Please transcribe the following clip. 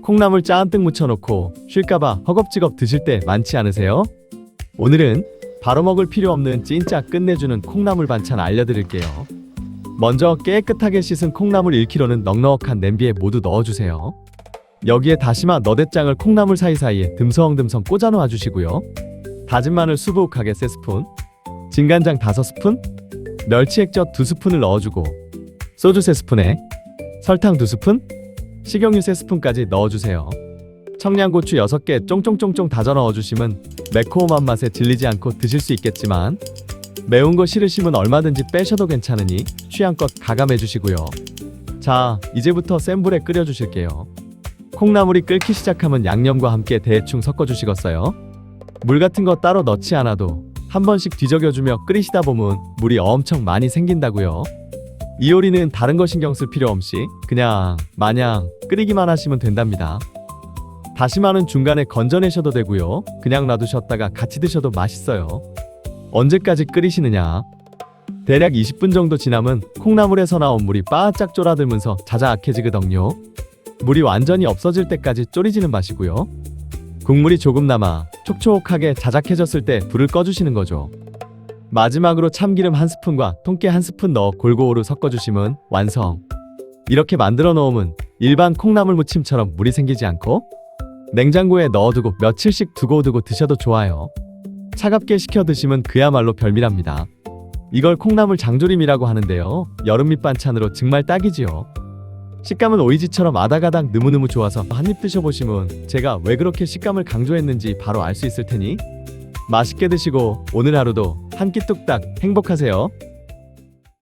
콩나물 잔뜩 묻혀놓고 쉴까봐 허겁지겁 드실 때 많지 않으세요? 오늘은 바로 먹을 필요 없는 진짜 끝내주는 콩나물 반찬 알려드릴게요. 먼저 깨끗하게 씻은 콩나물 1kg는 넉넉한 냄비에 모두 넣어주세요. 여기에 다시마 너댓장을 콩나물 사이사이에 듬성듬성 꽂아 놓아주시고요. 다진 마늘 수북하게 3스푼, 진간장 5스푼, 멸치액젓 2스푼을 넣어주고 소주 3스푼에 설탕 2스푼, 식용유 3스푼까지 넣어주세요. 청양고추 6개 쫑쫑쫑쫑 다져 넣어주시면 매콤한 맛에 질리지 않고 드실 수 있겠지만 매운 거 싫으시면 얼마든지 빼셔도 괜찮으니 취향껏 가감해주시고요. 자, 이제부터 센 불에 끓여주실게요. 콩나물이 끓기 시작하면 양념과 함께 대충 섞어주시겠어요? 물 같은 거 따로 넣지 않아도 한 번씩 뒤적여주며 끓이시다 보면 물이 엄청 많이 생긴다고요. 이 요리는 다른 거 신경 쓸 필요 없이 그냥 마냥 끓이기만 하시면 된답니다. 다시마는 중간에 건져내셔도 되고요. 그냥 놔두셨다가 같이 드셔도 맛있어요. 언제까지 끓이시느냐? 대략 20분 정도 지나면 콩나물에서 나온 물이 바짝 졸아들면서 자작해지거든요. 물이 완전히 없어질 때까지 졸이지는 마시고요. 국물이 조금 남아 촉촉하게 자작해졌을 때 불을 꺼주시는 거죠. 마지막으로 참기름 1스푼과 통깨 1스푼 넣어 골고루 섞어주시면 완성. 이렇게 만들어 놓으면 일반 콩나물 무침처럼 물이 생기지 않고 냉장고에 넣어두고 며칠씩 두고 드셔도 좋아요. 차갑게 식혀 드시면 그야말로 별미랍니다. 이걸 콩나물 장조림이라고 하는데요. 여름 밑반찬으로 정말 딱이지요. 식감은 오이지처럼 아닥아닥 느무느무 좋아서 한입 드셔보시면 제가 왜 그렇게 식감을 강조했는지 바로 알 수 있을 테니 맛있게 드시고 오늘 하루도 한 끼 뚝딱 행복하세요.